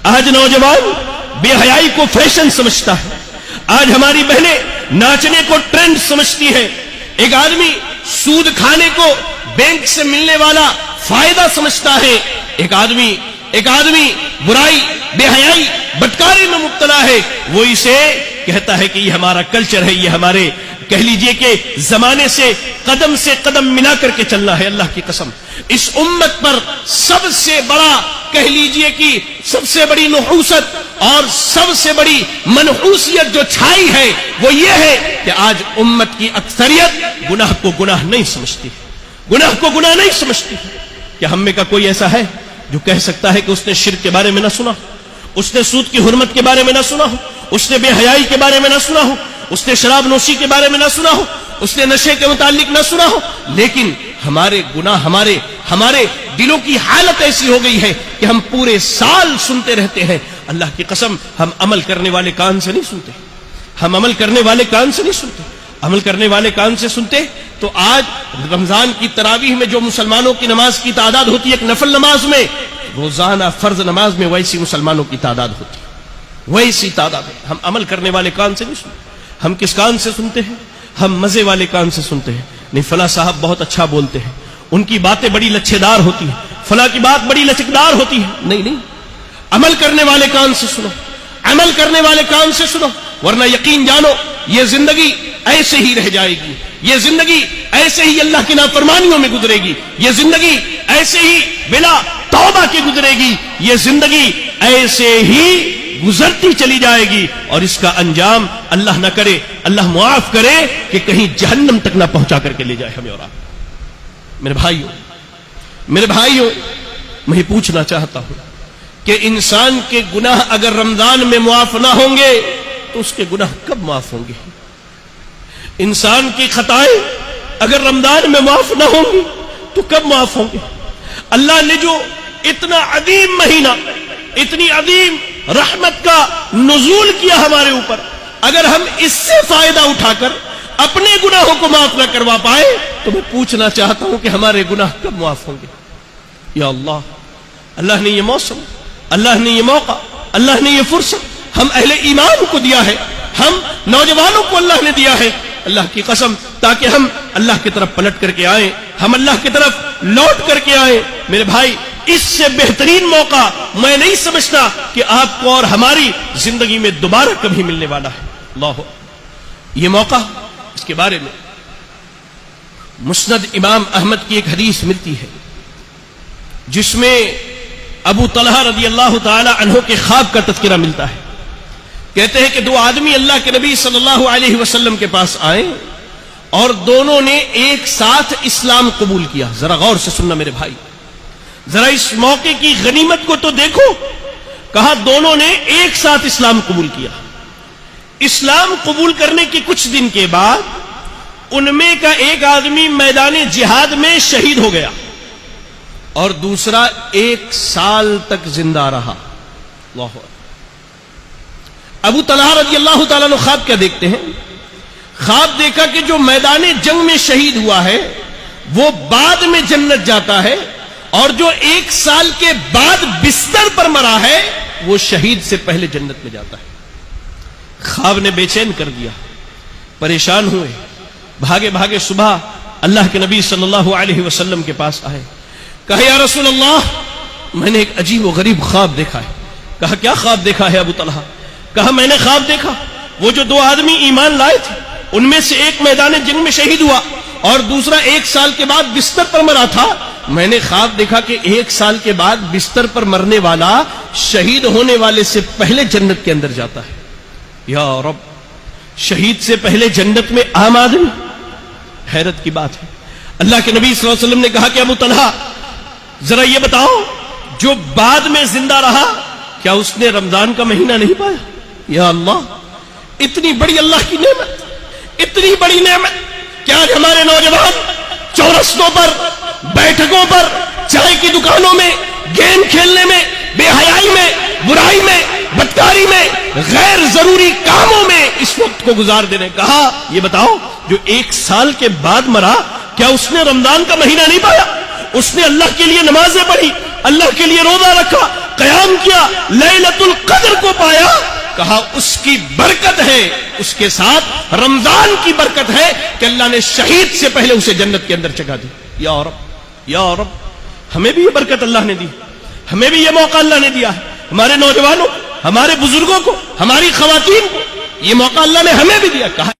آج نوجوان بے حیائی کو فیشن سمجھتا ہے. آج ہماری بہنیں ناچنے کو ٹرینڈ سمجھتی ہے. ایک آدمی سود کھانے کو بینک سے ملنے والا فائدہ سمجھتا ہے. ایک آدمی برائی، بے حیائی، بدکاری میں مبتلا ہے. وہ اسے کہتا ہے کہ یہ ہمارا کلچر ہے، یہ ہمارے کہہ لیجئے کہ زمانے سے قدم ملا کر کے چلنا ہے. اللہ کی قسم اس امت پر سب سے بڑا کہہ لیجئے کہ سب سے بڑی نحوست اور سب سے بڑی منحوسیت جو چھائی ہے وہ یہ ہے کہ آج امت کی اکثریت گناہ کو گناہ نہیں سمجھتی. گناہ کو گناہ نہیں سمجھتی. کیا ہم میں کا کوئی ایسا ہے جو کہہ سکتا ہے کہ اس نے شرک کے بارے میں نہ سنا ہو، اس نے سود کی حرمت کے بارے میں نہ سنا ہو، اس نے بے حیائی کے بارے میں نہ سنا ہو، اس نے شراب نوشی کے بارے میں نہ سنا ہو، اس نے نشے کے متعلق نہ سنا ہو؟ لیکن ہمارے گناہ، ہمارے دلوں کی حالت ایسی ہو گئی ہے کہ ہم پورے سال سنتے رہتے ہیں. اللہ کی قسم ہم عمل کرنے والے کان سے نہیں سنتے. ہم عمل کرنے والے کان سے نہیں سنتے. عمل کرنے والے کان سے سنتے تو آج رمضان کی تراویح میں جو مسلمانوں کی نماز کی تعداد ہوتی ہے ایک نفل نماز میں، روزانہ فرض نماز میں ویسی مسلمانوں کی تعداد ہوتی ہے، ویسی تعداد ہے. ہم عمل کرنے والے کان سے نہیں سنتے. ہم کس کان سے سنتے ہیں؟ ہم مزے والے کان سے سنتے ہیں. نہیں فلاں صاحب بہت اچھا بولتے ہیں، ان کی باتیں بڑی لچھے دار ہوتی ہیں، فلاں کی بات بڑی لچکدار ہوتی ہے. نہیں، عمل کرنے والے کان سے سنو، عمل کرنے والے کان سے سنو، ورنہ یقین جانو یہ زندگی ایسے ہی رہ جائے گی. یہ زندگی ایسے ہی اللہ کی نافرمانیوں میں گزرے گی. یہ زندگی ایسے ہی بلا توبہ کے گزرے گی. یہ زندگی ایسے ہی گزرتی چلی جائے گی اور اس کا انجام اللہ نہ کرے، اللہ معاف کرے کہ کہیں جہنم تک نہ پہنچا کر کے لے جائے ہمیں اور آپ. میرے بھائیوں میں یہ پوچھنا چاہتا ہوں کہ انسان کے گناہ اگر رمضان میں معاف نہ ہوں گے تو اس کے گناہ کب معاف ہوں گے؟ انسان کی خطائیں اگر رمضان میں معاف نہ ہوں گی تو کب معاف ہوں گے؟ اللہ نے جو اتنا عظیم مہینہ، اتنی عظیم رحمت کا نزول کیا ہمارے اوپر، اگر ہم اس سے فائدہ اٹھا کر اپنے گناہوں کو معاف نہ کروا پائے تو میں پوچھنا چاہتا ہوں کہ ہمارے گناہ کب معاف ہوں گے؟ یا اللہ، اللہ نے یہ موسم، اللہ نے یہ موقع، اللہ نے یہ فرصت ہم اہل ایمان کو دیا ہے، ہم نوجوانوں کو اللہ نے دیا ہے. اللہ کی قسم تاکہ ہم اللہ کی طرف پلٹ کر کے آئیں، ہم اللہ کی طرف لوٹ کر کے آئیں. میرے بھائی اس سے بہترین موقع میں نہیں سمجھتا کہ آپ کو اور ہماری زندگی میں دوبارہ کبھی ملنے والا ہے. اللہ یہ موقع، اس کے بارے میں مسند امام احمد کی ایک حدیث ملتی ہے جس میں ابو طلحہ رضی اللہ تعالی عنہ کے خواب کا تذکرہ ملتا ہے. کہتے ہیں کہ دو آدمی اللہ کے نبی صلی اللہ علیہ وسلم کے پاس آئے اور دونوں نے ایک ساتھ اسلام قبول کیا. ذرا غور سے سننا میرے بھائی، ذرا اس موقع کی غنیمت کو تو دیکھو. کہا دونوں نے ایک ساتھ اسلام قبول کیا. اسلام قبول کرنے کے کچھ دن کے بعد ان میں کا ایک آدمی میدان جہاد میں شہید ہو گیا اور دوسرا 1 سال تک زندہ رہا. اللہ، ابو طلحہ رضی اللہ تعالیٰ عنہ خواب کیا دیکھتے ہیں؟ خواب دیکھا کہ جو میدان جنگ میں شہید ہوا ہے وہ بعد میں جنت جاتا ہے اور جو 1 سال کے بعد بستر پر مرا ہے وہ شہید سے پہلے جنت میں جاتا ہے. خواب نے بے چین کر دیا، پریشان ہوئے، بھاگے بھاگے صبح اللہ کے نبی صلی اللہ علیہ وسلم کے پاس آئے. کہا یا رسول اللہ، میں نے ایک عجیب و غریب خواب دیکھا ہے. کہا کیا خواب دیکھا ہے ابو طلحہ؟ کہا میں نے خواب دیکھا وہ جو 2 آدمی ایمان لائے تھے ان میں سے ایک میدان جنگ میں شہید ہوا اور دوسرا 1 سال کے بعد بستر پر مرا تھا. میں نے خواب دیکھا کہ 1 سال کے بعد بستر پر مرنے والا شہید ہونے والے سے پہلے جنت کے اندر جاتا ہے. یا رب، شہید سے پہلے جنت میں عام آدمی، حیرت کی بات ہے. اللہ کے نبی صلی اللہ علیہ وسلم نے کہا کہ ابو طلحہ ذرا یہ بتاؤ جو بعد میں زندہ رہا کیا اس نے رمضان کا مہینہ نہیں پایا؟ یا اللہ، اتنی بڑی اللہ کی نعمت، اتنی بڑی نعمت کیا آج ہمارے نوجوان چورستوں پر، بیٹھکوں پر، چائے کی دکانوں میں، گیم کھیلنے میں، بے حیائی میں، برائی میں، بدکاری میں، غیر ضروری کاموں میں اس وقت کو گزار دینے. کہا یہ بتاؤ جو 1 سال کے بعد مرا کیا اس نے رمضان کا مہینہ نہیں پایا؟ اس نے اللہ کے لیے نمازیں پڑھی، اللہ کے لیے روزہ رکھا، قیام کیا، لیلۃ القدر کو پایا، کہا اس کی برکت ہے، اس کے ساتھ رمضان کی برکت ہے کہ اللہ نے شہید سے پہلے اسے جنت کے اندر چکا دی۔ یا رب یا رب، ہمیں بھی یہ برکت اللہ نے دی، ہمیں بھی یہ موقع اللہ نے دیا ہے، ہمارے نوجوانوں، ہمارے بزرگوں کو، ہماری خواتین کو یہ موقع اللہ نے ہمیں بھی دیا۔ کہا